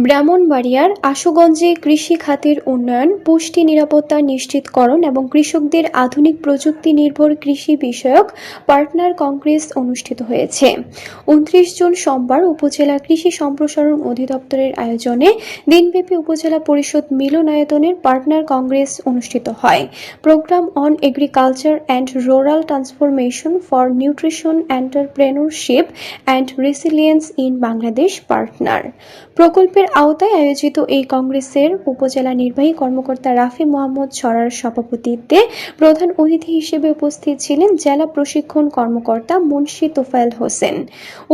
ব্রাহ্মণবাড়িয়ার আশুগঞ্জে কৃষি খাতের উন্নয়ন, পুষ্টি নিরাপত্তা নিশ্চিতকরণ এবং কৃষকদের আধুনিক প্রযুক্তি নির্ভর কৃষি বিষয়ক পার্টনার কংগ্রেস অনুষ্ঠিত হয়েছে। ২৯ জুন সোমবার উপজেলা কৃষি সম্প্রসারণ অধিদপ্তরের আয়োজনে দিনব্যাপী উপজেলা পরিষদ মিলনায়তনের পার্টনার কংগ্রেস অনুষ্ঠিত হয়। Program on agriculture and rural transformation for nutrition entrepreneurship and resilience in Bangladesh partner প্রকল্পের আওতায় আয়োজিত এই কংগ্রেসের উপজেলা নির্বাহী কর্মকর্তা রাফি মোহাম্মদ ছড়ার সভাপতিত্বে প্রধান অতিথি হিসেবে উপস্থিত ছিলেন জেলা প্রশিক্ষণ কর্মকর্তা মুন্সি তোফায়েল হোসেন।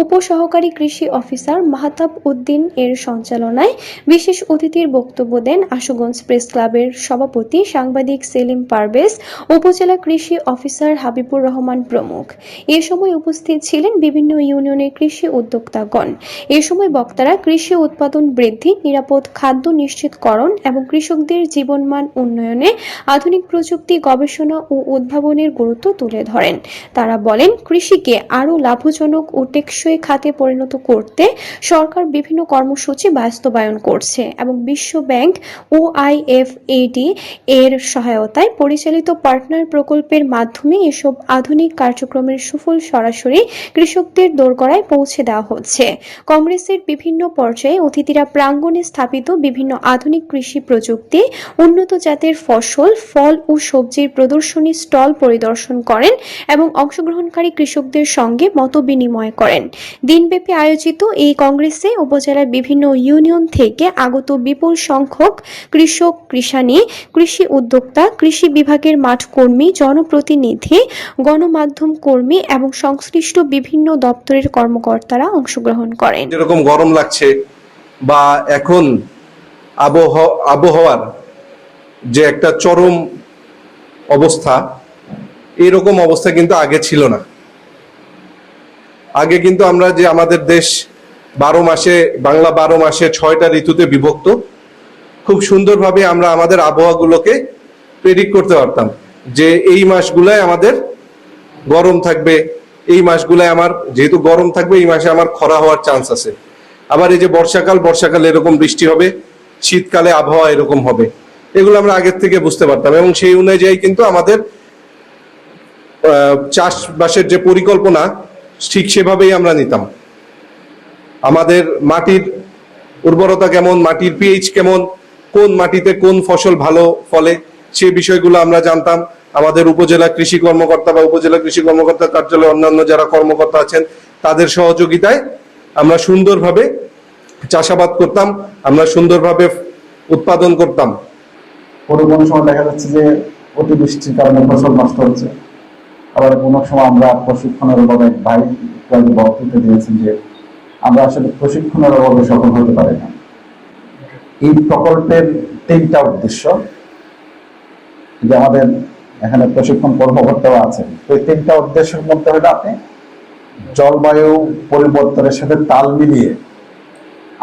উপসহকারী কৃষি অফিসার মাহতাব উদ্দিন এর সঞ্চালনায় বিশেষ অতিথির বক্তব্য দেন আশুগঞ্জ প্রেস ক্লাবের সভাপতি সাংবাদিক সেলিম পারভেজ, উপজেলা কৃষি অফিসার হাবিবুর রহমান প্রমুখ। এ সময় উপস্থিত ছিলেন বিভিন্ন ইউনিয়নের কৃষি উদ্যোক্তাগণ। এ সময় বক্তারা কৃষি উৎপাদন বৃদ্ধি, নিরাপদ খাদ্য নিশ্চিতকরণ এবং কৃষকদের জীবনমান উন্নয়নে আধুনিক প্রযুক্তি গবেষণা ও উদ্ভাবনের গুরুত্ব তুলে ধরেন। তারা বলেন, কৃষিকে আরও লাভজনক ও টেকসই খাতে পরিণত করতে সরকার বিভিন্ন কর্মসূচি বাস্তবায়ন করছে এবং বিশ্ব ব্যাংক ও IFAD এর সহায়তায় পরিচালিত পার্টনার প্রকল্পের মাধ্যমে এসব আধুনিক কার্যক্রমের সুফল সরাসরি কৃষকদের দোরগোড়ায় পৌঁছে দেওয়া হচ্ছে। কংগ্রেসের বিভিন্ন পর্যায়ে অতিথিরা প্রাঙ্গণে স্থাপিত বিভিন্ন আধুনিক কৃষি প্রযুক্তি, উন্নত জাতের ফসল, ফল ও সবজির প্রদর্শনী স্টল পরিদর্শন করেন এবং অংশগ্রহণকারী কৃষকদের সঙ্গে মতবিনিময় করেন। দিনব্যাপী আয়োজিত এই কংগ্রেসে উপজেলার বিভিন্ন ইউনিয়ন থেকে আগত বিপুল সংখ্যক কৃষক, কৃষানী, কৃষি উদ্যোক্তা, কৃষি বিভাগের মাঠ কর্মী, জনপ্রতিনিধি, গণমাধ্যম কর্মী এবং সংশ্লিষ্ট বিভিন্ন দপ্তরের কর্মকর্তারা অংশগ্রহণ করেন। যেরকম গরম লাগছে বা এখন আবহাওয়ার যে একটা চরম অবস্থা, এরকম অবস্থা কিন্তু আগে ছিল না। আগে কিন্তু আমরা যে আমাদের দেশ 12 মাসে, বাংলা 12 মাসে 6টা ঋতুতে বিভক্ত, খুব সুন্দরভাবে আমরা আমাদের আবহাওয়াগুলোকে প্রেডিক্ট করতে পারতাম যে এই মাসগুলায় আমাদের গরম থাকবে, এই মাসগুলায় আমার যেহেতু গরম থাকবে এই মাসে আমার খরা হওয়ার চান্স আছে। আবার এই যে বর্ষাকালে এরকম বৃষ্টি হবে, শীতকালে আবহাওয়া এরকম হবে, এগুলো আমরা আগের থেকে বুঝতে পারতাম এবং সেই অনুযায়ী কিন্তু আমাদের চাষবাসের যে পরিকল্পনা ঠিক সেভাবেই আমরা নিতাম। আমাদের মাটির উর্বরতা কেমন, মাটির পিএইচ কেমন, কোন মাটিতে কোন ফসল ভালো ফলে, সে বিষয়গুলো আমরা জানতাম। আমাদের উপজেলা কৃষি কর্মকর্তা বা উপজেলা কৃষি কর্মকর্তা কার্যালয়ে অন্যান্য যারা কর্মকর্তা আছেন তাদের সহযোগিতায় আমরা সুন্দরভাবে চাষাবাদ করতাম, আমরা সুন্দরভাবে উৎপাদন করতাম। কোনো সময় দেখা যাচ্ছে যে অতিবৃষ্টির কারণে ফসল নষ্ট হচ্ছে, আবার কোনো সময় আমরা প্রশিক্ষণের অভাবে ভাই বক্তৃতা দিয়েছেন যে আমরা আসলে প্রশিক্ষণের অভাবে সফল হতে পারি না। এই প্রকল্পের 3টা উদ্দেশ্য, যে আমাদের এখানে প্রশিক্ষণ কর্মকর্তাও আছেন, তো এই 3টা উদ্দেশ্যের মধ্যে হলো আপনি জলবায়ু পরিবর্তনের সাথে তাল মিলিয়ে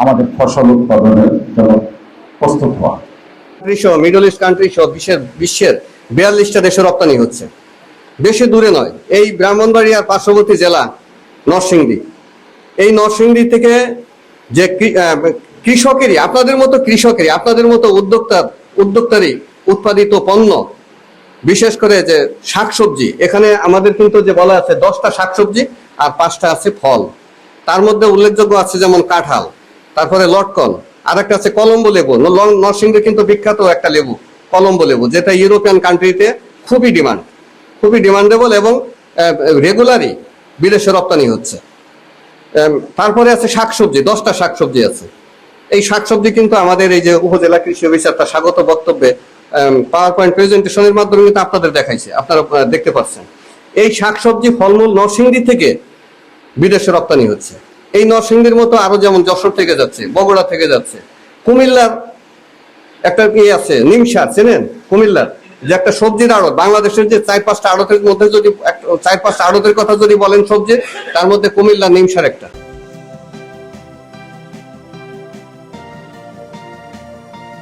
আমাদের ফসল উৎপাদনের জন্য প্রস্তুত হওয়া। মিডল ইস্ট কান্ট্রি সহ বিশ্বের 42টা দেশে রপ্তানি হচ্ছে, বেশি দূরে নয়। এই ব্রাহ্মণবাড়িয়ার পার্শ্ববর্তী জেলা নরসিংদী, এই নরসিংদী থেকে যে কৃষকেরই, আপনাদের মতো উদ্যোক্তারই উৎপাদিত পণ্য, বিশেষ করে যে শাকসবজি, এখানে আমাদের কিন্তু যে বলা আছে 10টা শাকসবজি আর 5টা আছে ফল। তার মধ্যে উল্লেখযোগ্য আছে যেমন কাঁঠাল, তারপরে লটকন, আর একটা আছে কলম্বো লেবু। নরসিংদী কিন্তু বিখ্যাত একটা লেবু কলম্বো লেবু, যেটা ইউরোপিয়ান কান্ট্রিতে খুবই ডিমান্ডেবল এবং রেগুলারই বিদেশে রপ্তানি হচ্ছে। তারপরে আছে শাকসবজি, 10টা শাকসবজি আছে। এই শাকসবজি কিন্তু আমাদের এই যে উপজেলা কৃষি অফিসার তার স্বাগত বক্তব্যে পাওয়ার পয়েন্ট প্রেজেন্টেশনের মাধ্যমে কিন্তু আপনাদের দেখাইছে, আপনারা দেখতে পাচ্ছেন। এই শাকসবজি ফলমূল নরসিংদী থেকে বিদেশে রপ্তানি হচ্ছে। এই নরসিংদীর মতো আরো যেমন যশোর থেকে যাচ্ছে, বগুড়া থেকে যাচ্ছে, কুমিল্লার একটা আছে নিমসার, চেনেন কুমিল্লার যে একটা সবজির আড়ত, বাংলাদেশের যে 4-5টা আড়তের মধ্যে যদি 4-5টা আড়তের কথা যদি বলেন সবজি, তার মধ্যে কুমিল্লার নিমসার একটা।